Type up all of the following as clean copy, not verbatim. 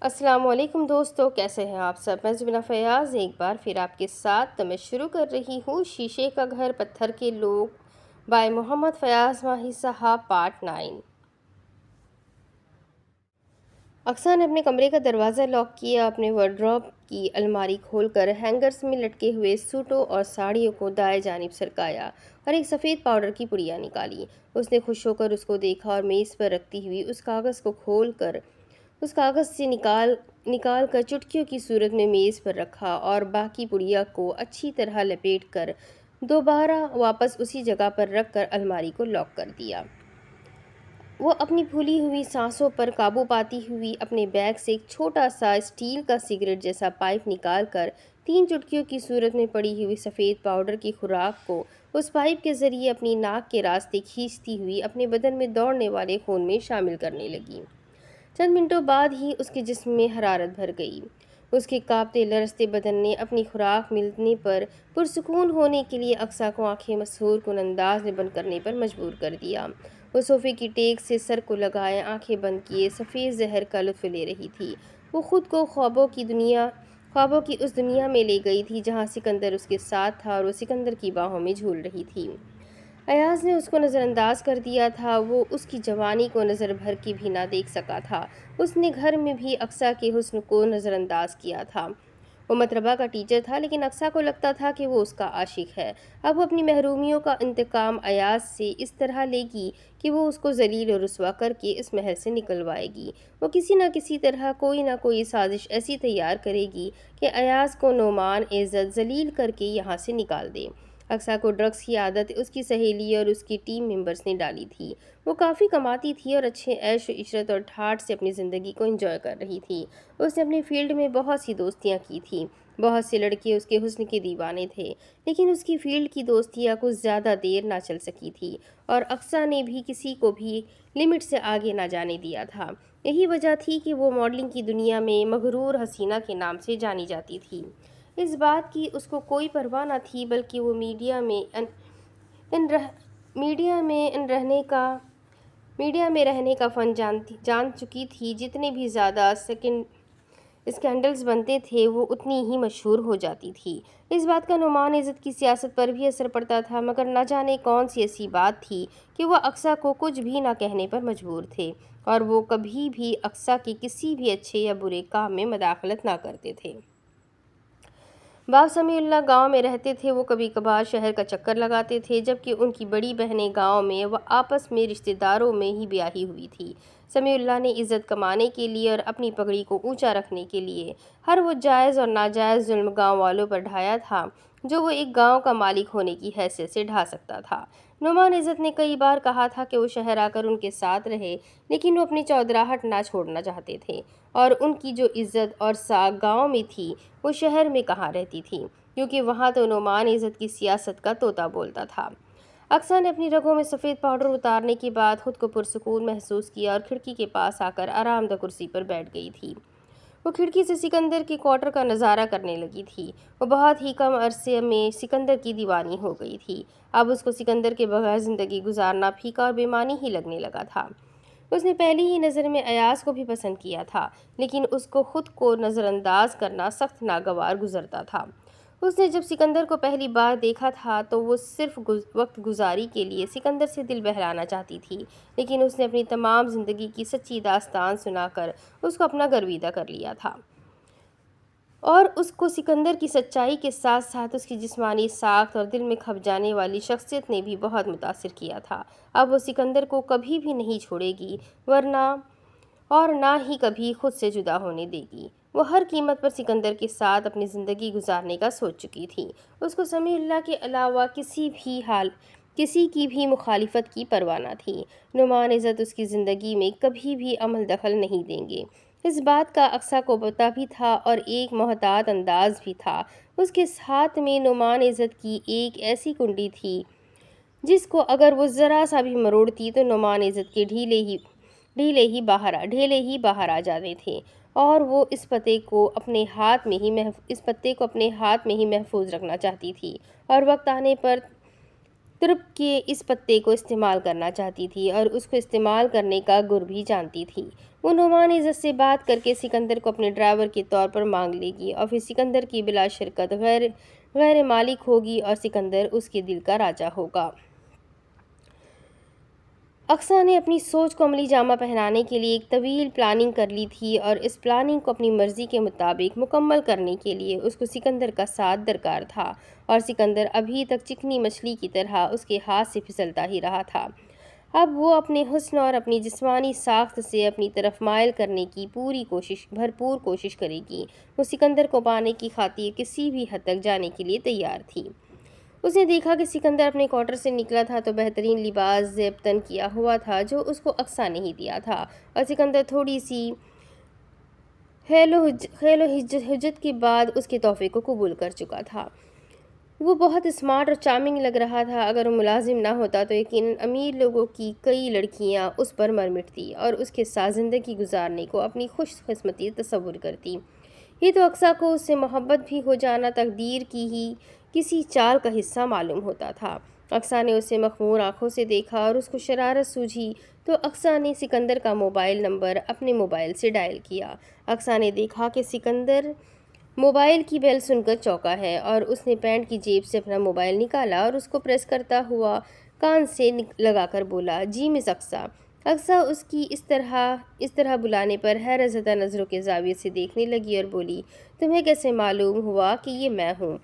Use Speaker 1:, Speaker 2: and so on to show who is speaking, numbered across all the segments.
Speaker 1: السلام علیکم دوستو، کیسے ہیں آپ سب؟ میں زبینہ فیاض ایک بار پھر آپ کے ساتھ تو میں شروع کر رہی ہوں شیشے کا گھر پتھر کے لوگ بائے محمد فیاض ماہی صاحب پارٹ 9۔ اقصیٰ نے اپنے کمرے کا دروازہ لاک کیا، اپنے وارڈروب کی الماری کھول کر ہینگرز میں لٹکے ہوئے سوٹوں اور ساڑیوں کو دائیں جانب سرکایا اور ایک سفید پاؤڈر کی پڑیا نکالی۔ اس نے خوش ہو کر اس کو دیکھا اور میز پر رکھتی ہوئی اس کاغذ کو کھول کر اس کاغذ سے نکال کر چٹکیوں کی صورت میں میز پر رکھا اور باقی پڑیا کو اچھی طرح لپیٹ کر دوبارہ واپس اسی جگہ پر رکھ کر الماری کو لاک کر دیا۔ وہ اپنی پھولی ہوئی سانسوں پر قابو پاتی ہوئی اپنے بیگ سے ایک چھوٹا سا اسٹیل کا سگریٹ جیسا پائپ نکال کر 3 چٹکیوں کی صورت میں پڑی ہوئی سفید پاؤڈر کی خوراک کو اس پائپ کے ذریعے اپنی ناک کے راستے کھینچتی ہوئی اپنے بدن میں دوڑنے والے خون میں شامل کرنے لگی۔ چند منٹوں بعد ہی اس کے جسم میں حرارت بھر گئی۔ اس کے کانپتے لرزتے بدن نے اپنی خوراک ملنے پر پرسکون ہونے کے لیے اقصیٰ کو آنکھیں مسحور کن انداز میں بند کرنے پر مجبور کر دیا۔ وہ صوفے کی ٹیک سے سر کو لگائے آنکھیں بند کیے سفید زہر کا لطف لے رہی تھی۔ وہ خود کو خوابوں کی اس دنیا میں لے گئی تھی جہاں سکندر اس کے ساتھ تھا اور وہ سکندر کی باہوں میں جھول رہی تھی۔ ایاز نے اس کو نظر انداز کر دیا تھا، وہ اس کی جوانی کو نظر بھر کے بھی نہ دیکھ سکا تھا۔ اس نے گھر میں بھی اقصیٰ کے حسن کو نظر انداز کیا تھا۔ وہ مطربہ کا ٹیچر تھا لیکن اقصیٰ کو لگتا تھا کہ وہ اس کا عاشق ہے۔ اب وہ اپنی محرومیوں کا انتقام ایاز سے اس طرح لے گی کہ وہ اس کو ذلیل و رسوا کر کے اس محل سے نکلوائے گی۔ وہ کسی نہ کسی طرح کوئی نہ کوئی سازش ایسی تیار کرے گی کہ ایاز کو نعمان عزت ذلیل کر کے یہاں سے نکال دے۔ اقصیٰ کو ڈرگس کی عادت اس کی سہیلی اور اس کی ٹیم ممبرز نے ڈالی تھی۔ وہ کافی کماتی تھی اور اچھے عیش و عشرت اور ٹھاٹھ سے اپنی زندگی کو انجوائے کر رہی تھی۔ اس نے اپنے فیلڈ میں بہت سی دوستیاں کی تھیں۔ بہت سے لڑکے اس کے حسن کے دیوانے تھے، لیکن اس کی فیلڈ کی دوستیاں کچھ زیادہ دیر نہ چل سکی تھی اور اقصیٰ نے بھی کسی کو بھی لمٹ سے آگے نہ جانے دیا تھا۔ یہی وجہ تھی کہ وہ ماڈلنگ کی دنیا میں مغرور حسینہ کے نام سے جانی جاتی تھی۔ اس بات کی اس کو کوئی پرواہ نہ تھی، بلکہ وہ میڈیا میں رہنے کا فن جان چکی تھی۔ جتنے بھی زیادہ اسکینڈلز بنتے تھے وہ اتنی ہی مشہور ہو جاتی تھی۔ اس بات کا نعمان عزت کی سیاست پر بھی اثر پڑتا تھا، مگر نہ جانے کون سی ایسی بات تھی کہ وہ اقصیٰ کو کچھ بھی نہ کہنے پر مجبور تھے، اور وہ کبھی بھی اقصیٰ کے کسی بھی اچھے یا برے کام میں مداخلت نہ کرتے تھے۔ باپ سمیع اللہ گاؤں میں رہتے تھے۔ وہ کبھی کبھار شہر کا چکر لگاتے تھے، جبکہ ان کی بڑی بہنیں گاؤں میں و آپس میں رشتہ داروں میں ہی بیاہی ہوئی تھی۔ سمیع اللہ نے عزت کمانے کے لیے اور اپنی پگڑی کو اونچا رکھنے کے لیے ہر وہ جائز اور ناجائز ظلم گاؤں والوں پر ڈھایا تھا جو وہ ایک گاؤں کا مالک ہونے کی حیثیت سے ڈھا سکتا تھا۔ نعمان عزت نے کئی بار کہا تھا کہ وہ شہر آ کر ان کے ساتھ رہے، لیکن وہ اپنی چودراہٹ نہ چھوڑنا چاہتے تھے، اور ان کی جو عزت اور ساکھ گاؤں میں تھی وہ شہر میں کہاں رہتی تھی، کیونکہ وہاں تو نعمان عزت کی سیاست کا طوطا بولتا تھا۔ اقصیٰ نے اپنی رگوں میں سفید پاؤڈر اتارنے کے بعد خود کو پرسکون محسوس کیا اور کھڑکی کے پاس آ کر آرام دہ کرسی پر بیٹھ گئی تھی۔ وہ کھڑکی سے سکندر کے کوارٹر کا نظارہ کرنے لگی تھی۔ وہ بہت ہی کم عرصے میں سکندر کی دیوانی ہو گئی تھی۔ اب اس کو سکندر کے بغیر زندگی گزارنا پھیکا اور بے معنی ہی لگنے لگا تھا۔ اس نے پہلی ہی نظر میں ایاز کو بھی پسند کیا تھا، لیکن اس کو خود کو نظر انداز کرنا سخت ناگوار گزرتا تھا۔ اس نے جب سکندر کو پہلی بار دیکھا تھا تو وہ صرف وقت گزاری کے لیے سکندر سے دل بہلانا چاہتی تھی، لیکن اس نے اپنی تمام زندگی کی سچی داستان سنا کر اس کو اپنا گرویدہ کر لیا تھا، اور اس کو سکندر کی سچائی کے ساتھ ساتھ اس کی جسمانی ساخت اور دل میں کھپ جانے والی شخصیت نے بھی بہت متاثر کیا تھا۔ اب وہ سکندر کو کبھی بھی نہیں چھوڑے گی، اور نہ ہی کبھی خود سے جدا ہونے دے گی۔ وہ ہر قیمت پر سکندر کے ساتھ اپنی زندگی گزارنے کا سوچ چکی تھی۔ اس کو سمیع اللہ کے علاوہ کسی کی بھی مخالفت کی پرواہ نہ تھی۔ نعمان عزت اس کی زندگی میں کبھی بھی عمل دخل نہیں دیں گے۔ اس بات کا اقصیٰ کو پتہ بھی تھا اور ایک محتاط انداز بھی تھا۔ اس کے ہاتھ میں نعمان عزت کی ایک ایسی کنڈی تھی جس کو اگر وہ ذرا سا بھی مروڑتی تو نعمان عزت کے ڈھیلے ہی باہر آ جاتے تھے، اور وہ اس پتے کو اپنے ہاتھ میں ہی محفوظ رکھنا چاہتی تھی، اور وقت آنے پر ترپ کے اس پتے کو استعمال کرنا چاہتی تھی اور اس کو استعمال کرنے کا گر بھی جانتی تھی۔ وہ نعمان عزت سے بات کر کے سکندر کو اپنے ڈرائیور کے طور پر مانگ لے گی اور پھر سکندر کی بلا شرکت غیر مالک ہوگی اور سکندر اس کے دل کا راجا ہوگا۔ اقصیٰ نے اپنی سوچ کو عملی جامہ پہنانے کے لیے ایک طویل پلاننگ کر لی تھی اور اس پلاننگ کو اپنی مرضی کے مطابق مکمل کرنے کے لیے اس کو سکندر کا ساتھ درکار تھا، اور سکندر ابھی تک چکنی مچھلی کی طرح اس کے ہاتھ سے پھسلتا ہی رہا تھا۔ اب وہ اپنے حسن اور اپنی جسمانی ساخت سے اپنی طرف مائل کرنے کی بھرپور کوشش کرے گی۔ وہ سکندر کو پانے کی خاطر کسی بھی حد تک جانے کے لیے تیار تھی۔ اس نے دیکھا کہ سکندر اپنے کوارٹر سے نکلا تھا تو بہترین لباس زیب تن کیا ہوا تھا جو اس کو اقصیٰ نے ہی دیا تھا، اور سکندر تھوڑی سی خیل و حجت کے بعد اس کے تحفے کو قبول کر چکا تھا۔ وہ بہت اسمارٹ اور چارمنگ لگ رہا تھا۔ اگر وہ ملازم نہ ہوتا تو یقیناً امیر لوگوں کی کئی لڑکیاں اس پر مر مٹتی اور اس کے ساتھ زندگی گزارنے کو اپنی خوش قسمتی تصور کرتی۔ یہ تو اقصیٰ کو اس سے محبت بھی ہو جانا تقدیر کی ہی کسی چال کا حصہ معلوم ہوتا تھا۔ اقصیٰ نے اسے مخمور آنکھوں سے دیکھا اور اس کو شرارت سوجھی تو اقصیٰ نے سکندر کا موبائل نمبر اپنے موبائل سے ڈائل کیا۔ اقصیٰ نے دیکھا کہ سکندر موبائل کی بیل سن کر چونکا ہے اور اس نے پینٹ کی جیب سے اپنا موبائل نکالا اور اس کو پریس کرتا ہوا کان سے لگا کر بولا، جی مس اقصیٰ۔ اقصیٰ اس کی اس طرح بلانے پر حیرت زدہ نظروں کے زاویے سے دیکھنے لگی اور بولی، تمہیں کیسے معلوم ہوا کہ یہ میں ہوں؟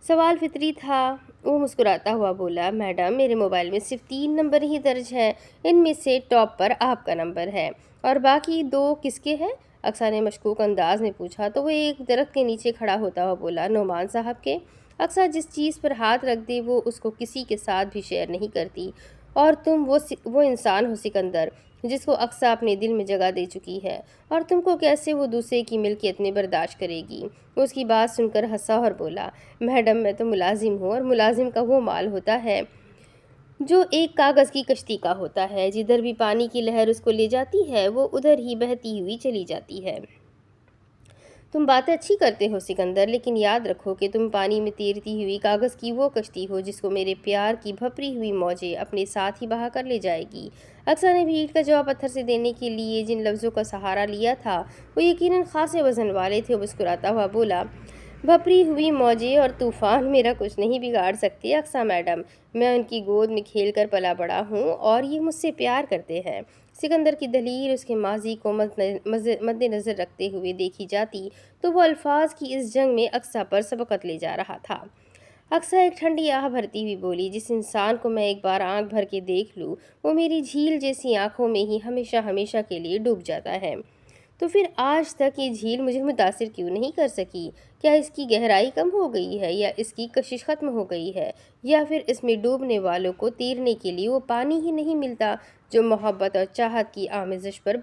Speaker 1: سوال فطری تھا۔ وہ مسکراتا ہوا بولا، میڈم میرے موبائل میں صرف 3 نمبر ہی درج ہیں، ان میں سے ٹاپ پر آپ کا نمبر ہے، اور باقی 2 کس کے ہیں؟ اقصیٰ نے مشکوک انداز میں پوچھا تو وہ ایک درخت کے نیچے کھڑا ہوتا ہوا بولا، نعمان صاحب کے۔ اقصیٰ جس چیز پر ہاتھ رکھ دے وہ اس کو کسی کے ساتھ بھی شیئر نہیں کرتی، اور تم وہ انسان ہو سکندر جس کو اقصیٰ اپنے دل میں جگہ دے چکی ہے، اور تم کو کیسے وہ دوسرے کی ملکیت میں برداشت کرے گی؟ وہ اس کی بات سن کر ہنسا اور بولا، میڈم میں تو ملازم ہوں، اور ملازم کا وہ مال ہوتا ہے جو ایک کاغذ کی کشتی کا ہوتا ہے، جدھر بھی پانی کی لہر اس کو لے جاتی ہے وہ ادھر ہی بہتی ہوئی چلی جاتی ہے۔ تم باتیں اچھی کرتے ہو سکندر، لیکن یاد رکھو کہ تم پانی میں تیرتی ہوئی کاغذ کی وہ کشتی ہو جس کو میرے پیار کی بھپری ہوئی موجیں اپنے ساتھ ہی بہا کر لے جائے گی۔ اقصیٰ نے بھی اینٹ کا جواب پتھر سے دینے کے لیے جن لفظوں کا سہارا لیا تھا وہ یقیناً خاصے وزن والے تھے۔ مسکراتا ہوا بولا، بھپری ہوئی موجیں اور طوفان میرا کچھ نہیں بگاڑ سکتے اقصیٰ میڈم، میں ان کی گود میں کھیل کر پلا بڑا ہوں اور یہ مجھ سے پیار کرتے ہیں۔ سکندر کی دلیر اس کے ماضی کو مد نظر رکھتے ہوئے دیکھی جاتی تو وہ الفاظ کی اس جنگ میں اقصیٰ پر سبقت لے جا رہا تھا۔ اقصیٰ ایک ٹھنڈی آہ بھرتی ہوئی بولی، جس انسان کو میں ایک بار آنکھ بھر کے دیکھ لوں وہ میری جھیل جیسی آنکھوں میں ہی ہمیشہ ہمیشہ کے لیے ڈوب جاتا ہے۔ تو پھر آج تک یہ جھیل مجھے متاثر کیوں نہیں کر سکی؟ کیا اس کی گہرائی کم ہو گئی ہے، یا اس کی کشش ختم ہو گئی ہے، یا پھر اس میں ڈوبنے والوں کو تیرنے کے لیے وہ پانی ہی نہیں ملتا جو محبت اور چاہت کی آمیزش پر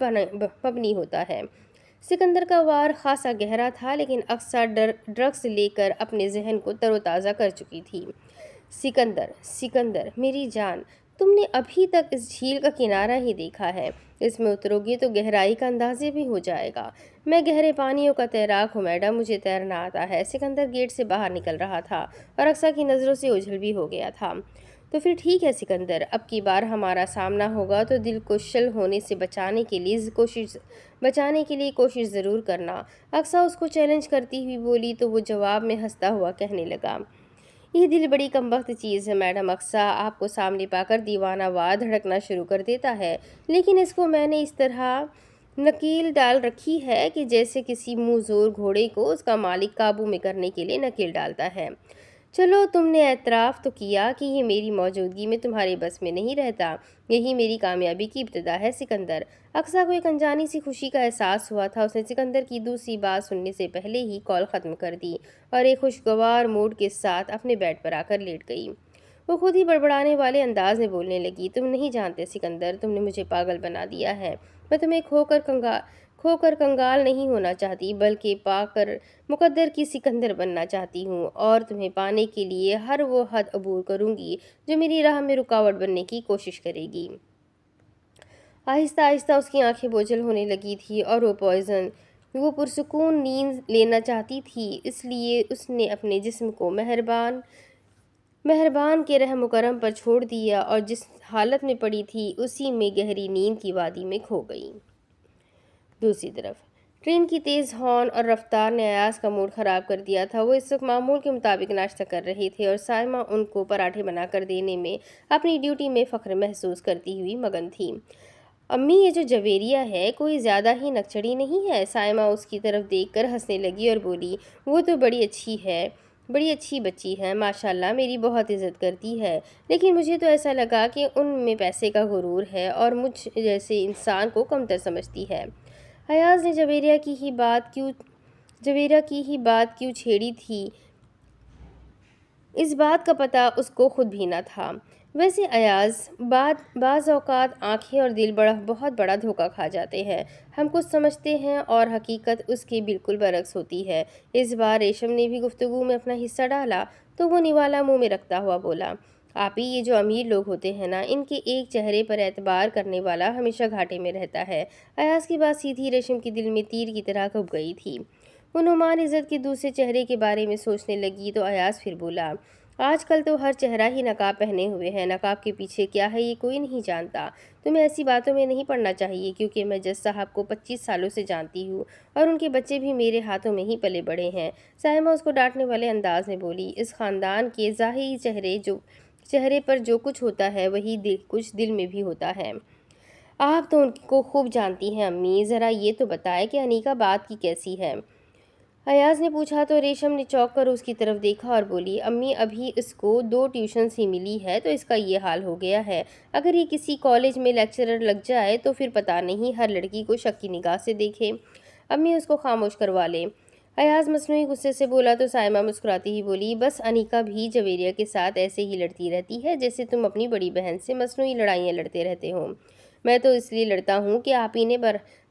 Speaker 1: مبنی ہوتا ہے؟ سکندر کا وار خاصا گہرا تھا، لیکن اقصیٰ ڈرگس لے کر اپنے ذہن کو تر و تازہ کر چکی تھی۔ سکندر میری جان، تم نے ابھی تک اس جھیل کا کنارہ ہی دیکھا ہے، اس میں اترو گے تو گہرائی کا اندازے بھی ہو جائے گا۔ میں گہرے پانیوں کا تیراک ہوں میڈم، مجھے تیرنا آتا ہے۔ سکندر گیٹ سے باہر نکل رہا تھا اور اقصیٰ کی نظروں سے اوجھل بھی ہو گیا تھا۔ تو پھر ٹھیک ہے سکندر، اب کی بار ہمارا سامنا ہوگا تو دل کو شل ہونے سے بچانے کے لیے کوشش ضرور کرنا۔ اقصیٰ اس کو چیلنج کرتی ہوئی بولی تو وہ جواب میں ہنستا ہوا کہنے لگا، یہ دل بڑی کمبخت چیز ہے میڈم اقصیٰ، آپ کو سامنے پا کر دیوانہ وار دھڑکنا شروع کر دیتا ہے، لیکن اس کو میں نے اس طرح نکیل ڈال رکھی ہے کہ جیسے کسی منہ زور گھوڑے کو اس کا مالک قابو میں کرنے کے لیے نکیل ڈالتا ہے۔ چلو تم نے اعتراف تو کیا کہ یہ میری موجودگی میں تمہارے بس میں نہیں رہتا، یہی میری کامیابی کی ابتدا ہے سکندر۔ اقصیٰ کو ایک انجانی سی خوشی کا احساس ہوا تھا۔ اس نے سکندر کی دوسری بات سننے سے پہلے ہی کال ختم کر دی اور ایک خوشگوار موڈ کے ساتھ اپنے بیڈ پر آ کر لیٹ گئی۔ وہ خود ہی بڑبڑانے والے انداز میں بولنے لگی، تم نہیں جانتے سکندر، تم نے مجھے پاگل بنا دیا ہے۔ میں تمہیں کھو کر کنگال نہیں ہونا چاہتی، بلکہ پا کر مقدر کی سکندر بننا چاہتی ہوں، اور تمہیں پانے کے لیے ہر وہ حد عبور کروں گی جو میری راہ میں رکاوٹ بننے کی کوشش کرے گی۔ آہستہ آہستہ اس کی آنکھیں بوجھل ہونے لگی تھی اور وہ پرسکون نیند لینا چاہتی تھی، اس لیے اس نے اپنے جسم کو مہربان کے رحم و کرم پر چھوڑ دیا اور جس حالت میں پڑی تھی اسی میں گہری نیند کی وادی میں کھو گئی۔ دوسری طرف ٹرین کی تیز ہارن اور رفتار نے ایاز کا موڈ خراب کر دیا تھا۔ وہ اس وقت معمول کے مطابق ناشتہ کر رہے تھے اور سائمہ ان کو پراٹھے بنا کر دینے میں اپنی ڈیوٹی میں فخر محسوس کرتی ہوئی مگن تھی۔ امی، یہ جو جویریہ ہے کوئی زیادہ ہی نکچڑی نہیں ہے؟ سائمہ اس کی طرف دیکھ کر ہنسنے لگی اور بولی، وہ تو بڑی اچھی بچی ہے، ماشاءاللہ میری بہت عزت کرتی ہے، لیکن مجھے تو ایسا لگا کہ ان میں پیسے کا غرور ہے اور مجھ جیسے انسان کو کمتر سمجھتی ہے۔ ایاز نے جویریہ کی ہی بات کیوں چھیڑی تھی، اس بات کا پتہ اس کو خود بھی نہ تھا۔ ویسے ایاز، بعض اوقات آنکھیں اور دل بہت بڑا دھوکہ کھا جاتے ہیں۔ ہم کچھ سمجھتے ہیں اور حقیقت اس کے بالکل برعکس ہوتی ہے۔ اس بار ریشم نے بھی گفتگو میں اپنا حصہ ڈالا تو وہ نوالا منہ میں رکھتا ہوا بولا، آپی، یہ جو امیر لوگ ہوتے ہیں نا، ان کے ایک چہرے پر اعتبار کرنے والا ہمیشہ گھاٹے میں رہتا ہے۔ ایاز کی بات سیدھی ریشم کے دل میں تیر کی طرح گھب گئی تھی۔ وہ نعمان عزت کے دوسرے چہرے کے بارے میں سوچنے لگی تو ایاز پھر بولا، آج کل تو ہر چہرہ ہی نقاب پہنے ہوئے ہے، نقاب کے پیچھے کیا ہے یہ کوئی نہیں جانتا۔ تمہیں ایسی باتوں میں نہیں پڑنا چاہیے، کیونکہ میں جج صاحب کو 25 سالوں سے جانتی ہوں اور ان کے بچے بھی میرے ہاتھوں میں ہی پلے بڑے ہیں۔ سائمہ اس کو ڈانٹنے والے انداز میں بولی، اس خاندان کے ظاہری چہرے پر جو کچھ ہوتا ہے وہی کچھ دل میں بھی ہوتا ہے۔ آپ تو ان کو خوب جانتی ہیں امی، ذرا یہ تو بتائیں کہ انیکا بات کی کیسی ہے؟ ایاز نے پوچھا تو ریشم نے چونک کر اس کی طرف دیکھا اور بولی، امی، ابھی اس کو 2 ٹیوشنز ہی ملی ہے تو اس کا یہ حال ہو گیا ہے۔ اگر یہ کسی کالج میں لیکچرر لگ جائے تو پھر پتہ نہیں ہر لڑکی کو شک کی نگاہ سے دیکھے۔ امی، اس کو خاموش کروا لیں۔ ایاز مصنوعی غصے سے بولا تو سائمہ مسکراتی ہی بولی، بس انیکا بھی جویریہ کے ساتھ ایسے ہی لڑتی رہتی ہے جیسے تم اپنی بڑی بہن سے مصنوعی لڑائیاں لڑتے رہتے ہو۔ میں تو اس لیے لڑتا ہوں کہ آپ ہی نے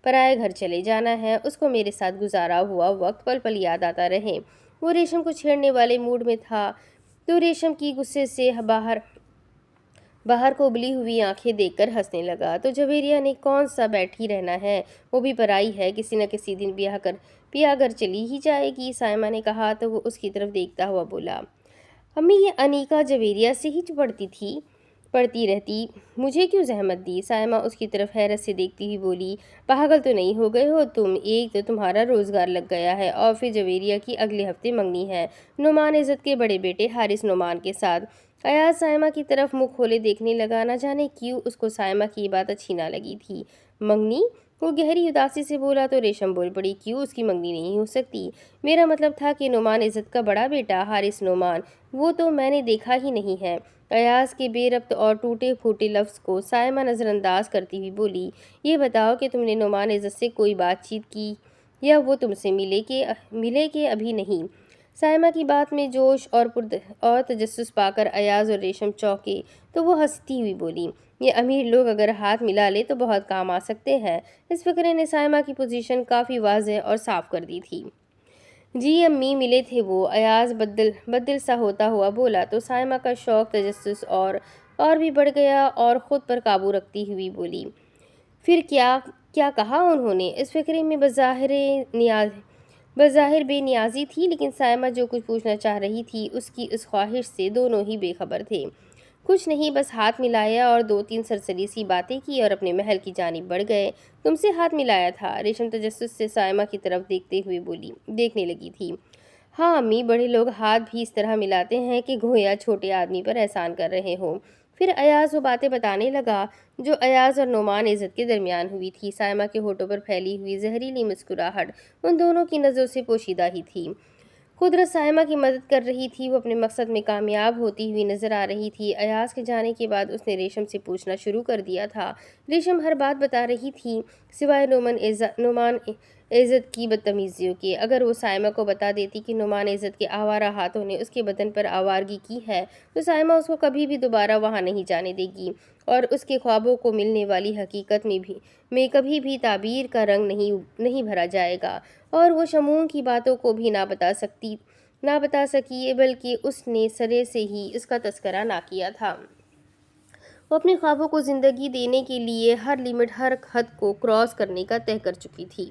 Speaker 1: پرائے گھر چلے جانا ہے، اس کو میرے ساتھ گزارا ہوا وقت پل پل یاد آتا رہے۔ وہ ریشم کو چھیڑنے والے موڈ میں تھا تو ریشم کی غصے سے باہر کو ابلی ہوئی آنکھیں دیکھ کر ہنسنے لگا تو جویریہ نے کون سا بیٹھی رہنا ہے، وہ بھی پرائی ہے، کسی نہ کسی دن پیا اگر چلی ہی جائے گی، سائمہ نے کہا تو وہ اس کی طرف دیکھتا ہوا بولا، امی، یہ انیکا جویریہ سے ہی پڑھتی رہتی، مجھے کیوں زحمت دی؟ سائمہ اس کی طرف حیرت سے دیکھتی ہوئی بولی، پاگل تو نہیں ہو گئے ہو تم؟ ایک تو تمہارا روزگار لگ گیا ہے اور پھر جویریہ کی اگلے ہفتے منگنی ہے، نعمان عزت کے بڑے بیٹے حارث نعمان کے ساتھ۔ ایاز سائمہ کی طرف منہ کھولے دیکھنے لگا، نہ جانے کیوں اس کو سائمہ کی بات اچھی نہ لگی تھی۔ منگنی؟ وہ گہری اداسی سے بولا تو ریشم بول پڑی، کیوں اس کی منگنی نہیں ہو سکتی؟ میرا مطلب تھا کہ نعمان عزت کا بڑا بیٹا حارث نعمان، وہ تو میں نے دیکھا ہی نہیں ہے۔ ایاز کے بے ربط اور ٹوٹے پھوٹے لفظ کو سائمہ نظر انداز کرتی ہوئی بولی، یہ بتاؤ کہ تم نے نعمان عزت سے کوئی بات چیت کی یا وہ تم سے ملے کہ ابھی نہیں؟ سائمہ کی بات میں جوش اور تجسس پا کر ایاز اور ریشم چونکے تو وہ ہنستی ہوئی بولی، یہ امیر لوگ اگر ہاتھ ملا لے تو بہت کام آ سکتے ہیں۔ اس فقرے نے سائمہ کی پوزیشن کافی واضح اور صاف کر دی تھی۔ جی امی، ملے تھے وہ، ایاز بدل سا ہوتا ہوا بولا تو سائمہ کا شوق تجسس اور بھی بڑھ گیا اور خود پر قابو رکھتی ہوئی بولی، پھر کیا کہا انہوں نے؟ اس فقرے میں بظاہر بے نیازی تھی، لیکن سائمہ جو کچھ پوچھنا چاہ رہی تھی اس کی اس خواہش سے دونوں ہی بے خبر تھے۔ کچھ نہیں، بس ہاتھ ملایا اور 2-3 سرسری سی باتیں کی اور اپنے محل کی جانب بڑھ گئے۔ تم سے ہاتھ ملایا تھا؟ ریشم تجسس سے سائمہ کی طرف دیکھنے لگی تھی۔ ہاں امی، بڑے لوگ ہاتھ بھی اس طرح ملاتے ہیں کہ گویا چھوٹے آدمی پر احسان کر رہے ہوں۔ پھر ایاز وہ باتیں بتانے لگا جو ایاز اور نعمان عزت کے درمیان ہوئی تھی۔ سائمہ کے ہونٹوں پر پھیلی ہوئی زہریلی مسکراہٹ ان دونوں کی نظروں سے پوشیدہ ہی تھی۔ قدرت سائمہ کی مدد کر رہی تھی، وہ اپنے مقصد میں کامیاب ہوتی ہوئی نظر آ رہی تھی۔ ایاز کے جانے کے بعد اس نے ریشم سے پوچھنا شروع کر دیا تھا۔ ریشم ہر بات بتا رہی تھی سوائے نعمان عزت کی بدتمیزیوں کے۔ اگر وہ سائمہ کو بتا دیتی کہ نعمان عزت کے آوارہ ہاتھوں نے اس کے بدن پر آوارگی کی ہے تو سائمہ اس کو کبھی بھی دوبارہ وہاں نہیں جانے دے گی اور اس کے خوابوں کو ملنے والی حقیقت میں کبھی بھی تعبیر کا رنگ نہیں بھرا جائے گا اور وہ شموم کی باتوں کو بھی نہ بتا سکی، بلکہ اس نے سرے سے ہی اس کا تذکرہ نہ کیا تھا۔ وہ اپنے خوابوں کو زندگی دینے کے لیے ہر لمٹ، ہر حد کو کراس کرنے کا طے کر چکی تھی۔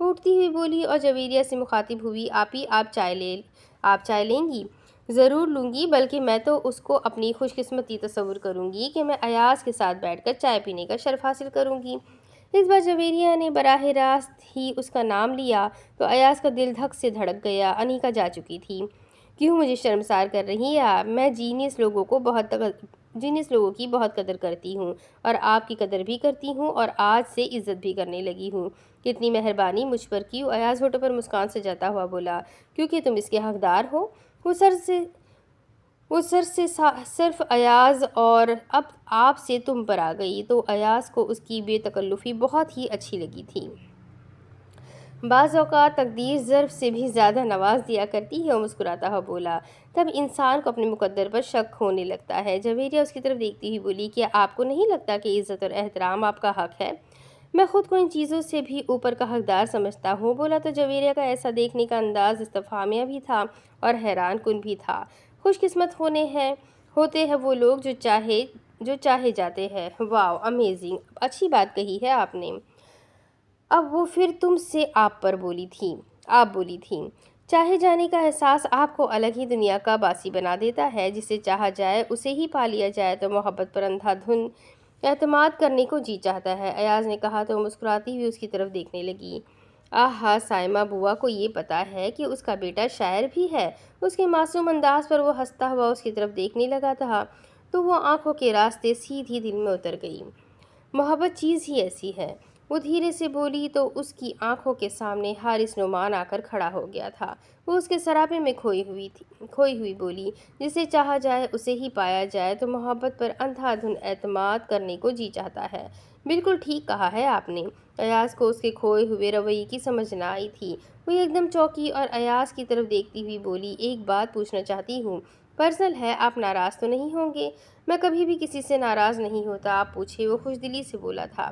Speaker 1: اٹھتی ہوئی بولی اور جویریہ سے مخاطب ہوئی، آپ چائے لیں گی؟ ضرور لوں گی، بلکہ میں تو اس کو اپنی خوش قسمتی تصور کروں گی کہ میں ایاز کے ساتھ بیٹھ کر چائے پینے کا شرف حاصل کروں گی۔ اس بار جویریہ نے براہ راست ہی اس کا نام لیا تو ایاز کا دل دھک سے دھڑک گیا۔ انیکا جا چکی تھی۔ کیوں مجھے شرمسار کر رہی ہیں آپ؟ میں جینیس لوگوں کی بہت قدر کرتی ہوں، اور آپ کی قدر بھی کرتی ہوں، اور آج سے عزت بھی کرنے لگی ہوں۔ کتنی مہربانی مجھ پر کی۔ ایاز ہونٹوں پر مسکان سجاتا ہوا بولا، کیونکہ تم اس کے حقدار ہو۔ وہ سر سے صرف ایاز اور اب آپ سے تم پر آ گئی تو ایاز کو اس کی بے تکلفی بہت ہی اچھی لگی تھی۔ بعض اوقات تقدیر ظرف سے بھی زیادہ نواز دیا کرتی ہے، وہ مسکراتا ہوا بولا، تب انسان کو اپنے مقدر پر شک ہونے لگتا ہے۔ جویریہ اس کی طرف دیکھتی ہوئی بولی، کیا آپ کو نہیں لگتا کہ عزت اور احترام آپ کا حق ہے؟ میں خود کو ان چیزوں سے بھی اوپر کا حقدار سمجھتا ہوں، بولا تو جویریہ کا ایسا دیکھنے کا انداز استفہامیہ بھی تھا اور حیران کن بھی تھا۔ خوش قسمت ہوتے ہیں وہ لوگ جو چاہے جاتے ہیں۔ واو، امیزنگ، اچھی بات کہی ہے آپ نے۔ اب وہ پھر تم سے آپ بولی تھیں۔ چاہے جانے کا احساس آپ کو الگ ہی دنیا کا باسی بنا دیتا ہے، جسے چاہا جائے اسے ہی پا لیا جائے تو محبت پر اندھا دھند اعتماد کرنے کو جی چاہتا ہے، ایاز نے کہا تو وہ مسکراتی ہوئی اس کی طرف دیکھنے لگی۔ آہا، سائمہ بوا کو یہ پتا ہے کہ اس کا بیٹا شاعر بھی ہے؟ اس کے معصوم انداز پر وہ ہنستا ہوا اس کی طرف دیکھنے لگا تھا تو وہ آنکھوں کے راستے سیدھی دل میں اتر گئی۔ محبت چیز ہی ایسی ہے، وہ دھیرے سے بولی تو اس کی آنکھوں کے سامنے حارث نعمان آ کر کھڑا ہو گیا تھا۔ وہ اس کے سراپے میں کھوئی ہوئی بولی، جسے چاہا جائے اسے ہی پایا جائے تو محبت پر اندھا دھند اعتماد کرنے کو جی چاہتا ہے۔ بالکل ٹھیک کہا ہے آپ نے۔ ایاز کو اس کے کھوئے ہوئے رویے کی سمجھ نہ آئی تھی۔ وہ ایک دم چونکی اور ایاز کی طرف دیکھتی ہوئی بولی، ایک بات پوچھنا چاہتی ہوں، پرسنل ہے، آپ ناراض تو نہیں ہوں گے؟ میں کبھی بھی کسی سے ناراض نہیں ہوتا، آپ پوچھیں، وہ خوش دلی سے بولا تھا۔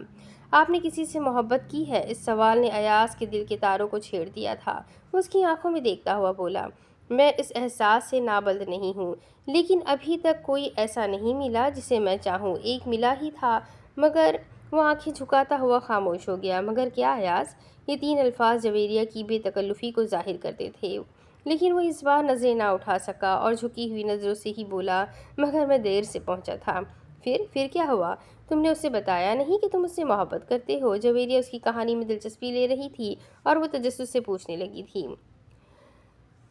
Speaker 1: آپ نے کسی سے محبت کی ہے؟ اس سوال نے ایاز کے دل کے تاروں کو چھیڑ دیا تھا۔ وہ اس کی آنکھوں میں دیکھتا ہوا بولا، میں اس احساس سے نابلد نہیں ہوں، لیکن ابھی تک کوئی ایسا نہیں ملا جسے میں چاہوں۔ ایک ملا ہی تھا، مگر وہ آنکھیں جھکاتا ہوا خاموش ہو گیا۔ مگر کیا ایاز؟ یہ 3 الفاظ جویریہ کی بے تکلفی کو ظاہر کرتے تھے، لیکن وہ اس بار نظریں نہ اٹھا سکا اور جھکی ہوئی نظروں سے ہی بولا، مگر میں دیر سے پہنچا تھا۔ پھر کیا ہوا؟ تم نے اسے بتایا نہیں کہ تم اس سے محبت کرتے ہو؟ جویریہ اس کی کہانی میں دلچسپی لے رہی تھی اور وہ تجسس سے پوچھنے لگی تھی۔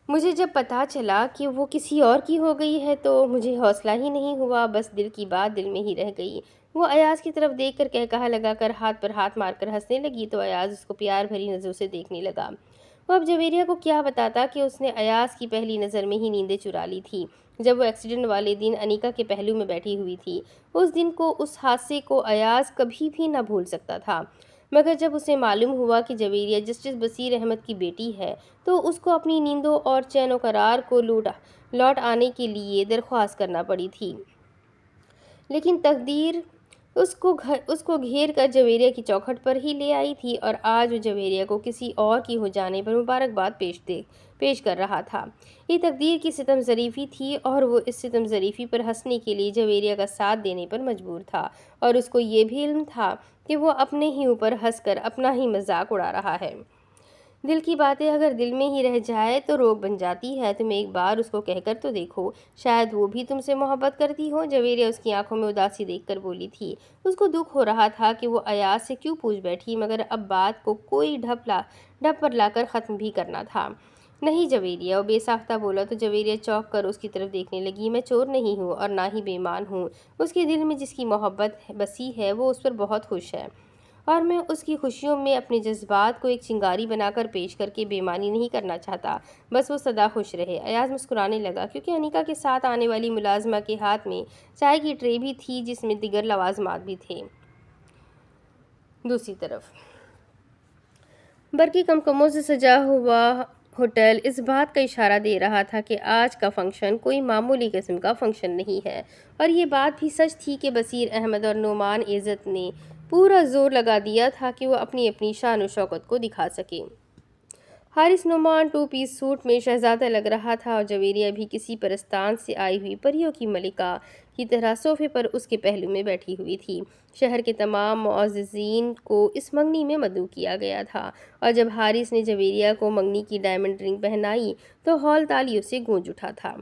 Speaker 1: مجھے جب پتہ چلا کہ وہ کسی اور کی ہو گئی ہے تو مجھے حوصلہ ہی نہیں ہوا، بس دل کی بات دل میں ہی رہ گئی۔ وہ ایاز کی طرف دیکھ کر کہا لگا کر ہاتھ پر ہاتھ مار کر ہنسنے لگی تو ایاز اس کو پیار بھری نظروں سے دیکھنے لگا۔ وہ اب جویریہ کو کیا بتاتا کہ اس نے ایاز کی پہلی نظر میں ہی نیندیں چرا لی تھی، جب وہ ایکسیڈنٹ والے دن انیکا کے پہلو میں بیٹھی ہوئی تھی۔ اس دن کو، اس حادثے کو ایاز کبھی بھی نہ بھول سکتا تھا، مگر جب اسے معلوم ہوا کہ جویریہ جسٹس بصیر احمد کی بیٹی ہے تو اس کو اپنی نیندوں اور چین و قرار کو لوٹ آنے کے لیے درخواست کرنا پڑی تھی۔ لیکن تقدیر اس کو گھیر کر جویریہ کی چوکھٹ پر ہی لے آئی تھی اور آج وہ جویریہ کو کسی اور کی ہو جانے پر مبارکباد پیش کر رہا تھا۔ یہ تقدیر کی ستم ظریفی تھی اور وہ اس ستم ظریفی پر ہنسنے کے لیے جویریہ کا ساتھ دینے پر مجبور تھا، اور اس کو یہ بھی علم تھا کہ وہ اپنے ہی اوپر ہنس کر اپنا ہی مذاق اڑا رہا ہے۔ دل کی باتیں اگر دل میں ہی رہ جائے تو روگ بن جاتی ہے، تم ایک بار اس کو کہہ کر تو دیکھو، شاید وہ بھی تم سے محبت کرتی ہو۔ جویریہ اس کی آنکھوں میں اداسی دیکھ کر بولی تھی۔ اس کو دکھ ہو رہا تھا کہ وہ ایاز سے کیوں پوچھ بیٹھی، مگر اب بات کو کوئی ڈھپ پر لا کر ختم بھی کرنا تھا۔ نہیں جویریہ، وہ بے ساختہ بولا تو جویریہ چونک کر اس کی طرف دیکھنے لگی۔ میں چور نہیں ہوں اور نہ ہی بے ایمان ہوں۔ اس کے دل میں جس کی محبت بسی ہے وہ اس پر بہت خوش ہے، اور میں اس کی خوشیوں میں اپنے جذبات کو ایک چنگاری بنا کر پیش کر کے بے ایمانی نہیں کرنا چاہتا، بس وہ سدا خوش رہے۔ ایاز مسکرانے لگا، کیونکہ انیکا کے ساتھ آنے والی ملازمہ کے ہاتھ میں چائے کی ٹرے بھی تھی جس میں دیگر لوازمات بھی تھے۔ دوسری طرف برقی کمکموں سے سجا ہوا ہوٹل اس بات کا اشارہ دے رہا تھا کہ آج کا فنکشن کوئی معمولی قسم کا فنکشن نہیں ہے، اور یہ بات بھی سچ تھی کہ بصیر احمد اور نعمان عزت نے پورا زور لگا دیا تھا کہ وہ اپنی شان و شوکت کو دکھا سکیں۔ حارث نعمان 2 پیس سوٹ میں شہزادہ لگ رہا تھا اور جویریہ بھی کسی پرستان سے آئی ہوئی پریوں کی ملکہ کی طرح صوفے پر اس کے پہلو میں بیٹھی ہوئی تھی۔ شہر کے تمام معززین کو اس منگنی میں مدعو کیا گیا تھا، اور جب حارث نے جویریہ کو منگنی کی ڈائمنڈ رنگ پہنائی تو ہال تالیوں سے گونج اٹھا تھا۔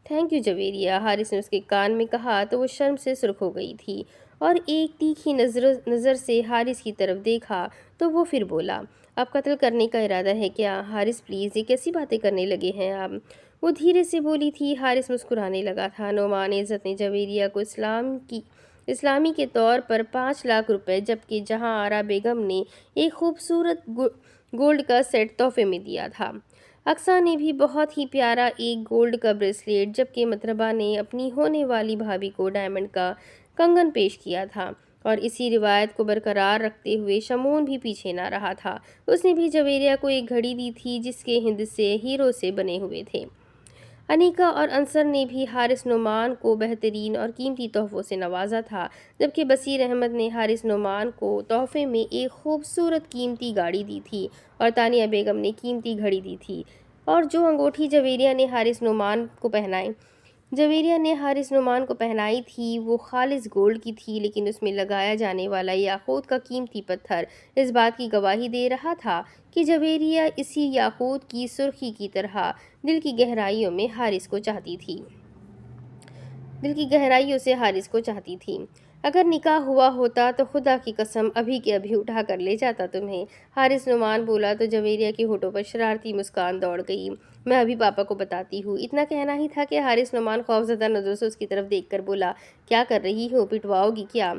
Speaker 1: تھینک یو جویریہ، حارث نے اس کے کان میں کہا تو وہ شرم سے سرخ ہو گئی تھی اور ایک تیکھی نظر سے حارث کی طرف دیکھا تو وہ پھر بولا، اب قتل کرنے کا ارادہ ہے کیا؟ حارث پلیز، یہ کیسی باتیں کرنے لگے ہیں آپ؟ وہ دھیرے سے بولی تھی۔ حارث مسکرانے لگا تھا۔ نعمان عزت نے جویریہ کو اسلامی کے طور پر 5 لاکھ روپے جبکہ جہاں آرا بیگم نے ایک خوبصورت گولڈ کا سیٹ تحفے میں دیا تھا۔ اقصیٰ نے بھی بہت ہی پیارا ایک گولڈ کا بریسلیٹ جبکہ مطربہ نے اپنی ہونے والی بھابھی کو ڈائمنڈ کا کنگن پیش کیا تھا، اور اسی روایت کو برقرار رکھتے ہوئے شمعون بھی پیچھے نہ رہا تھا۔ اس نے بھی جویریہ کو ایک گھڑی دی تھی جس کے ہند سے ہیرو سے بنے ہوئے تھے۔ انیکا اور انصر نے بھی حارث نعمان کو بہترین اور قیمتی تحفوں سے نوازا تھا، جبکہ بصیر احمد نے حارث نعمان کو تحفے میں ایک خوبصورت قیمتی گاڑی دی تھی اور تانیہ بیگم نے قیمتی گھڑی دی تھی، اور جو انگوٹھی جویریہ نے حارث نعمان کو پہنائی تھی وہ خالص گولڈ کی تھی، لیکن اس میں لگایا جانے والا یاقوت کا قیمتی پتھر اس بات کی گواہی دے رہا تھا کہ جویریہ اسی یاقوت کی سرخی کی طرح دل کی گہرائیوں سے حارث کو چاہتی تھی۔ اگر نکاح ہوا ہوتا تو خدا کی قسم ابھی کے ابھی اٹھا کر لے جاتا تمہیں، حارث نعمان بولا تو جویریہ کے ہونٹوں پر شرارتی مسکان دوڑ گئی۔ میں ابھی پاپا کو بتاتی ہوں، اتنا کہنا ہی تھا کہ حارث نعمان خوفزدہ نظروں سے اس کی طرف دیکھ کر بولا، کیا کر رہی ہو، پٹواؤ گی کیا؟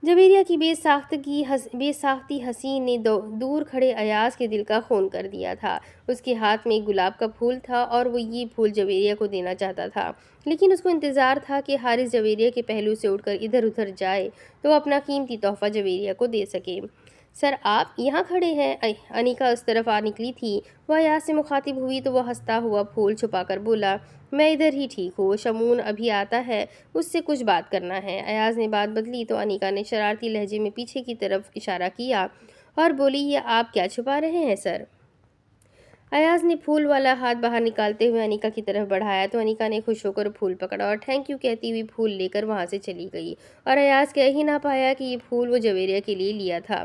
Speaker 1: جویریہ کی بے ساختی حسین نے دور کھڑے ایاز کے دل کا خون کر دیا تھا۔ اس کے ہاتھ میں ایک گلاب کا پھول تھا اور وہ یہ پھول جویریہ کو دینا چاہتا تھا، لیکن اس کو انتظار تھا کہ حارث جویریہ کے پہلو سے اٹھ کر ادھر ادھر جائے تو وہ اپنا قیمتی تحفہ جویریہ کو دے سکے۔ سر آپ یہاں کھڑے ہیں؟ انیکا اس طرف آ نکلی تھی۔ وہ ایاز سے مخاطب ہوئی تو وہ ہنستا ہوا پھول چھپا کر بولا، میں ادھر ہی ٹھیک ہوں، شمعون ابھی آتا ہے، اس سے کچھ بات کرنا ہے۔ ایاز نے بات بدلی تو انیکا نے شرارتی لہجے میں پیچھے کی طرف اشارہ کیا اور بولی، یہ آپ کیا چھپا رہے ہیں سر؟ ایاز نے پھول والا ہاتھ باہر نکالتے ہوئے انیکا کی طرف بڑھایا تو انیکا نے خوش ہو کر پھول پکڑا اور تھینک یو کہتی ہوئی پھول لے کر وہاں سے چلی گئی، اور ایاز کہہ ہی نہ پایا کہ یہ پھول وہ جویریہ کے لیے لیا تھا۔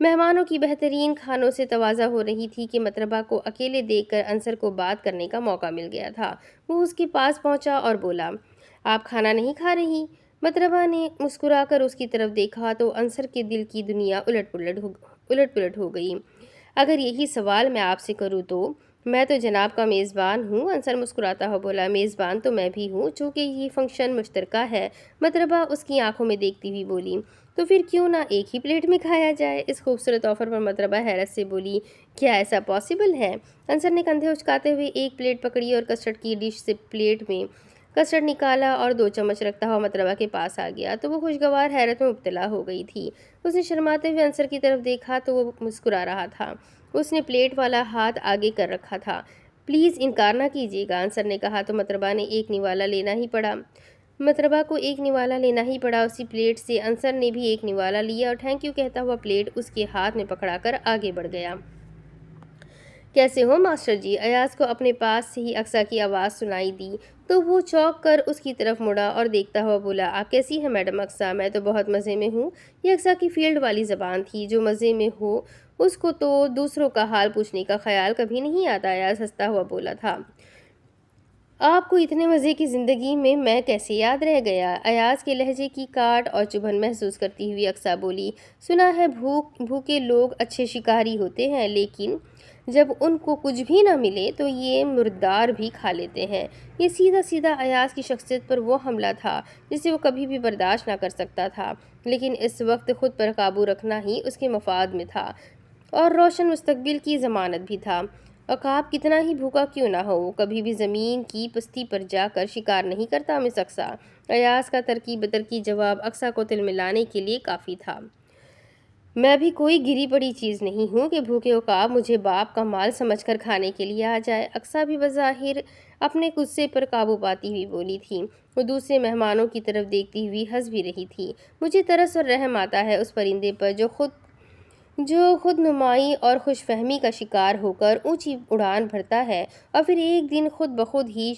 Speaker 1: مہمانوں کی بہترین کھانوں سے تواضع ہو رہی تھی کہ مطربہ کو اکیلے دیکھ کر انصر کو بات کرنے کا موقع مل گیا تھا۔ وہ اس کے پاس پہنچا اور بولا، آپ کھانا نہیں کھا رہی؟ مطربہ نے مسکرا کر اس کی طرف دیکھا تو انصر کے دل کی دنیا الٹ پلٹ ہو گئی۔ اگر یہی سوال میں آپ سے کروں تو میں تو جناب کا میزبان ہوں، انصر مسکراتا ہوا بولا، میزبان تو میں بھی ہوں، چونکہ یہ فنکشن مشترکہ ہے۔ مطربہ اس کی آنکھوں میں دیکھتی ہوئی بولی، تو پھر کیوں نہ ایک ہی پلیٹ میں کھایا جائے؟ اس خوبصورت آفر پر مطربہ حیرت سے بولی، کیا ایسا پاسبل ہے؟ انصر نے کندھے اچکاتے ہوئے ایک پلیٹ پکڑی اور کسٹرڈ کی ڈش سے پلیٹ میں کسٹرڈ نکالا اور 2 چمچ رکھتا ہوا مطربہ کے پاس آ گیا تو وہ خوشگوار حیرت میں مبتلا ہو گئی تھی۔ اس نے شرماتے ہوئے انصر کی طرف دیکھا تو وہ مسکرا رہا تھا۔ اس نے پلیٹ والا ہاتھ آگے کر رکھا تھا۔ پلیز انکار نہ کیجیے گا، انصر نے کہا تو مطربہ کو ایک نوالا لینا ہی پڑا۔ اسی پلیٹ سے انصر نے بھی ایک نوالا لیا اور تھینک یو کہتا ہوا پلیٹ اس کے ہاتھ میں پکڑا کر آگے بڑھ گیا۔ کیسے ہو ماسٹر جی؟ ایاز کو اپنے پاس سے ہی اقصیٰ کی آواز سنائی دی تو وہ چونک کر اس کی طرف مڑا اور دیکھتا ہوا بولا، آپ کیسی ہیں میڈم اقصیٰ؟ میں تو بہت مزے میں ہوں۔ یہ اقصیٰ کی فیلڈ والی زبان تھی، جو مزے میں ہو اس کو تو دوسروں کا حال پوچھنے کا خیال کبھی نہیں آتا۔ ایاز ہنستا ہوا بولا تھا، آپ کو اتنے مزے کی زندگی میں کیسے یاد رہ گیا؟ ایاز کے لہجے کی کاٹ اور چبھن محسوس کرتی ہوئی اقصیٰ بولی، سنا ہے بھوکے لوگ اچھے شکاری ہوتے ہیں، لیکن جب ان کو کچھ بھی نہ ملے تو یہ مردار بھی کھا لیتے ہیں۔ یہ سیدھا ایاز کی شخصیت پر وہ حملہ تھا جسے وہ کبھی بھی برداشت نہ کر سکتا تھا، لیکن اس وقت خود پر قابو رکھنا ہی اس کے مفاد میں تھا اور روشن مستقبل کی ضمانت بھی تھا۔ عقاب کتنا ہی بھوکا کیوں نہ ہو، وہ کبھی بھی زمین کی پستی پر جا کر شکار نہیں کرتا مس اقصیٰ۔ ایاز کا ترکی بترکی جواب اقصیٰ کو تل ملانے کے لیے کافی تھا۔ میں بھی کوئی گری پڑی چیز نہیں ہوں کہ بھوکے عقاب مجھے باپ کا مال سمجھ کر کھانے کے لیے آ جائے۔ اقصیٰ بھی بظاہر اپنے غصے پر قابو پاتی ہوئی بولی تھی۔ وہ دوسرے مہمانوں کی طرف دیکھتی ہوئی ہنس بھی رہی تھی۔ مجھے ترس اور رحم آتا ہے اس پرندے پر جو خود جو خود نمائی اور خوش فہمی کا شکار ہو کر اونچی اڑان بھرتا ہے اور پھر ایک دن خود بخود ہی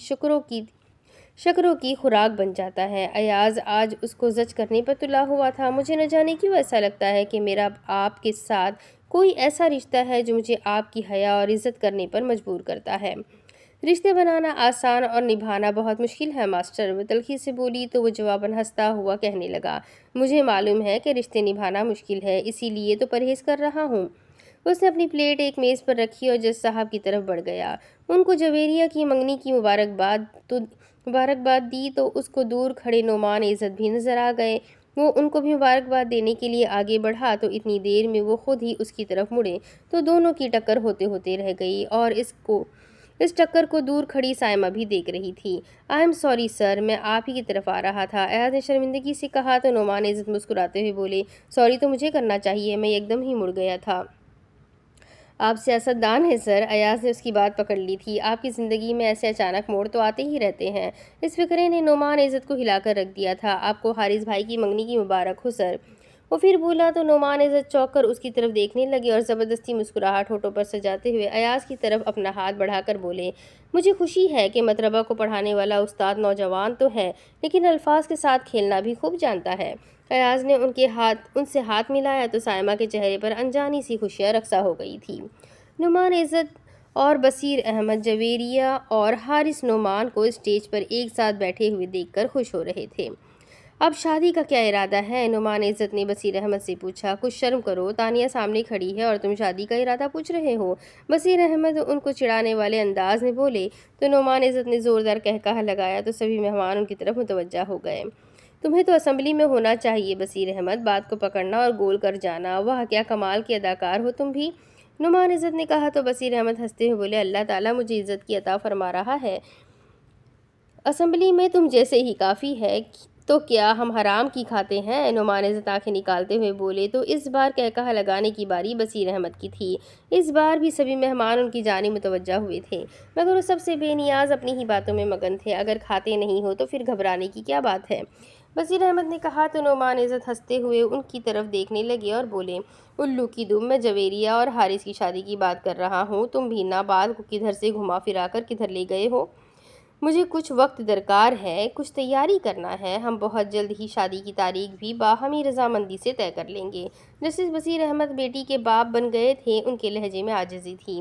Speaker 1: شکروں کی خوراک بن جاتا ہے۔ ایاز آج اس کو زج کرنے پر تلا ہوا تھا۔ مجھے نہ جانے کیوں ایسا لگتا ہے کہ میرا آپ کے ساتھ کوئی ایسا رشتہ ہے جو مجھے آپ کی حیا اور عزت کرنے پر مجبور کرتا ہے۔ رشتے بنانا آسان اور نبھانا بہت مشکل ہے ماسٹر، وہ تلخی سے بولی تو وہ جواباً ہنستا ہوا کہنے لگا، مجھے معلوم ہے کہ رشتے نبھانا مشکل ہے، اسی لیے تو پرہیز کر رہا ہوں۔ اس نے اپنی پلیٹ ایک میز پر رکھی اور جج صاحب کی طرف بڑھ گیا۔ ان کو جویریہ کی منگنی کی مبارکباد دی تو اس کو دور کھڑے نعمان عزت بھی نظر آ گئے۔ وہ ان کو بھی مبارکباد دینے کے لیے آگے بڑھا تو اتنی دیر میں وہ خود ہی اس کی طرف مڑے تو دونوں کی ٹکر ہوتے ہوتے رہ گئی اور اس ٹکر کو دور کھڑی سائمہ بھی دیکھ رہی تھی۔ آئی ایم سوری سر، میں آپ ہی کی طرف آ رہا تھا، ایاز نے شرمندگی سے کہا تو نعمان عزت مسکراتے ہوئے بولے، سوری تو مجھے کرنا چاہیے، میں ایک دم ہی مڑ گیا تھا۔ آپ سیاست دان ہیں سر، ایاز نے اس کی بات پکڑ لی تھی، آپ کی زندگی میں ایسے اچانک موڑ تو آتے ہی رہتے ہیں۔ اس فقرے نے نعمان عزت کو ہلا کر رکھ دیا تھا۔ آپ کو حارث بھائی کی منگنی کی مبارک ہو سر۔ وہ پھر بولا تو نعمان عزت چونک کر اس کی طرف دیکھنے لگے اور زبردستی مسکراہٹ ہونٹوں پر سجاتے ہوئے ایاز کی طرف اپنا ہاتھ بڑھا کر بولے، مجھے خوشی ہے کہ مطربہ کو پڑھانے والا استاد نوجوان تو ہے لیکن الفاظ کے ساتھ کھیلنا بھی خوب جانتا ہے۔ ایاز نے ان سے ہاتھ ملایا تو سائمہ کے چہرے پر انجانی سی خوشیاں رقصہ ہو گئی تھی۔ نعمان عزت اور بصیر احمد جویریہ اور حارث نعمان کو اسٹیج پر ایک ساتھ بیٹھے ہوئے دیکھ کر خوش ہو رہے تھے۔ اب شادی کا کیا ارادہ ہے؟ نعمان عزت نے بصیر احمد سے پوچھا۔ کچھ شرم کرو، تانیہ سامنے کھڑی ہے اور تم شادی کا ارادہ پوچھ رہے ہو؟ بصیر احمد ان کو چڑھانے والے انداز میں بولے تو نعمان عزت نے زوردار قہقہہ لگایا تو سبھی مہمان ان کی طرف متوجہ ہو گئے۔ تمہیں تو اسمبلی میں ہونا چاہیے بصیر احمد، بات کو پکڑنا اور گول کر جانا، واہ کیا کمال کے اداکار ہو تم بھی، نعمان عزت نے کہا تو بصیر احمد ہنستے ہوئے بولے، اللہ تعالیٰ مجھے عزت کی عطا فرما رہا ہے، اسمبلی میں تم جیسے ہی کافی ہے، تو کیا ہم حرام کی کھاتے ہیں؟ نعمان عزت آنکھیں نکالتے ہوئے بولے تو اس بار قہقہہ لگانے کی باری بصیر احمد کی تھی۔ اس بار بھی سبھی مہمان ان کی جانب متوجہ ہوئے تھے، مگر وہ سب سے بے نیاز اپنی ہی باتوں میں مگن تھے۔ اگر کھاتے نہیں ہو تو پھر گھبرانے کی کیا بات ہے؟ بصیر احمد نے کہا تو نعمان عزت ہنستے ہوئے ان کی طرف دیکھنے لگے اور بولے، الو کی دم، میں جویریہ اور حارث کی شادی کی بات کر رہا ہوں، تم بھی نہ بات کو کدھر سے گھما پھرا کر کدھر لے گئے ہو۔ مجھے کچھ وقت درکار ہے، کچھ تیاری کرنا ہے، ہم بہت جلد ہی شادی کی تاریخ بھی باہمی رضامندی سے طے کر لیں گے۔ جسٹس بصیر احمد بیٹی کے باپ بن گئے تھے، ان کے لہجے میں عاجزی تھی۔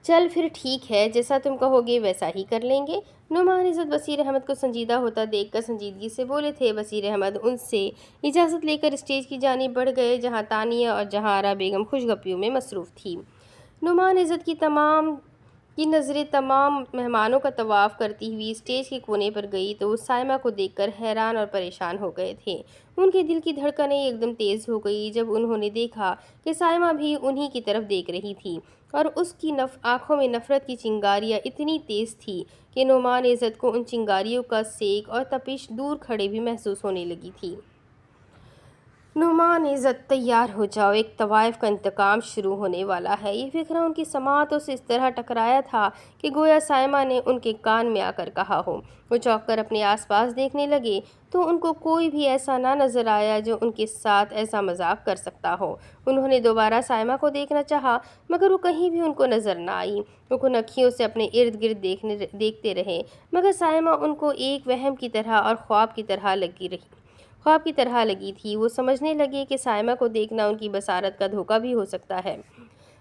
Speaker 1: چل پھر ٹھیک ہے، جیسا تم کہو گے ویسا ہی کر لیں گے۔ نعمان عزت بصیر احمد کو سنجیدہ ہوتا دیکھ کر سنجیدگی سے بولے تھے۔ بصیر احمد ان سے اجازت لے کر اسٹیج کی جانب بڑھ گئے جہاں تانیہ اور جہاں بیگم خوش گپیوں میں مصروف تھی۔ نعمان عزت کی نظریں تمام مہمانوں کا طواف کرتی ہوئی اسٹیج کے کونے پر گئی تو وہ سائمہ کو دیکھ کر حیران اور پریشان ہو گئے تھے۔ ان کے دل کی دھڑکنیں ایک دم تیز ہو گئی جب انہوں نے دیکھا کہ سائمہ بھی انہی کی طرف دیکھ رہی تھی اور اس کی آنکھوں میں نفرت کی چنگاریاں اتنی تیز تھی کہ نعمان عزت کو ان چنگاریوں کا سیک اور تپش دور کھڑے بھی محسوس ہونے لگی تھی۔ نعمان عزت، تیار ہو جاؤ، ایک طوائف کا انتقام شروع ہونے والا ہے۔ یہ فقرہ ان کی سماعتوں سے اس طرح ٹکرایا تھا کہ گویا سائمہ نے ان کے کان میں آ کر کہا ہو۔ وہ چونک کر اپنے آس پاس دیکھنے لگے تو ان کو کوئی بھی ایسا نہ نظر آیا جو ان کے ساتھ ایسا مذاق کر سکتا ہو۔ انہوں نے دوبارہ سائمہ کو دیکھنا چاہا مگر وہ کہیں بھی ان کو نظر نہ آئی۔ وہ کنکھیوں سے اپنے ارد گرد دیکھتے رہے مگر سائمہ ان کو ایک وہم کی طرح اور خواب کی طرح لگی تھی۔ وہ سمجھنے لگے کہ سائمہ کو دیکھنا ان کی بصارت کا دھوکہ بھی ہو سکتا ہے۔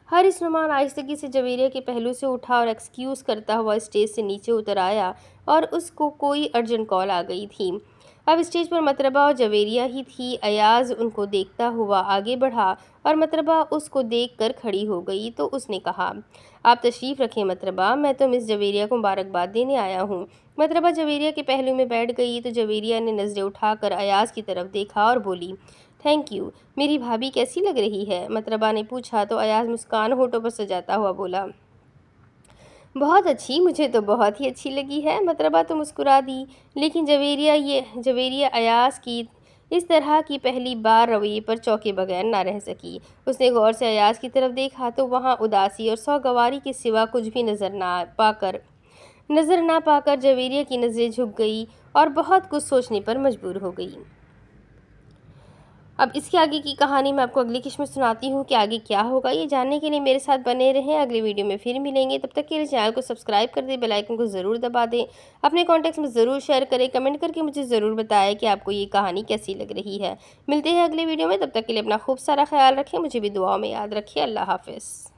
Speaker 1: حارث نعمان آہستگی سے جویریہ کے پہلو سے اٹھا اور ایکسکیوز کرتا ہوا اسٹیج سے نیچے اتر آیا اور اس کو کوئی ارجنٹ کال آ گئی تھی۔ اب اسٹیج پر مطربہ اور جویریہ ہی تھی۔ ایاز ان کو دیکھتا ہوا آگے بڑھا اور مطربہ اس کو دیکھ کر کھڑی ہو گئی تو اس نے کہا، آپ تشریف رکھیں مطربہ، میں تو مس جویریہ کو مبارکباد دینے آیا ہوں۔ مطربہ جویریہ کے پہلو میں بیٹھ گئی تو جویریہ نے نظریں اٹھا کر ایاز کی طرف دیکھا اور بولی، تھینک یو، میری بھابھی کیسی لگ رہی ہے؟ مطربہ نے پوچھا تو ایاز مسکان ہونٹوں پر سجاتا ہوا بولا، بہت اچھی، مجھے تو بہت ہی اچھی لگی ہے۔ مطربہ تو مسکرا دی لیکن جویریہ ایاز کی اس طرح کی پہلی بار رویے پر چوکے بغیر نہ رہ سکی۔ اس نے غور سے ایاز کی طرف دیکھا تو وہاں اداسی اور سوگواری کے سوا کچھ بھی نظر نہ پا کر جویریہ کی نظریں جھک گئی اور بہت کچھ سوچنے پر مجبور ہو گئی۔ اب اس کے آگے کی کہانی میں آپ کو اگلی قسط میں سناتی ہوں کہ آگے کیا ہوگا۔ یہ جاننے کے لیے میرے ساتھ بنے رہیں، اگلی ویڈیو میں پھر ملیں گے۔ تب تک کے لیے چینل کو سبسکرائب کر دیں، بیل آئیکن کو ضرور دبا دیں، اپنے کانٹیکٹس میں ضرور شیئر کریں، کمنٹ کر کے مجھے ضرور بتائیں کہ آپ کو یہ کہانی کیسی لگ رہی ہے۔ ملتے ہیں اگلی ویڈیو میں، تب تک کے لیے اپنا خوب سارا خیال رکھیں، مجھے بھی دعاؤں میں یاد رکھیں۔ اللہ حافظ۔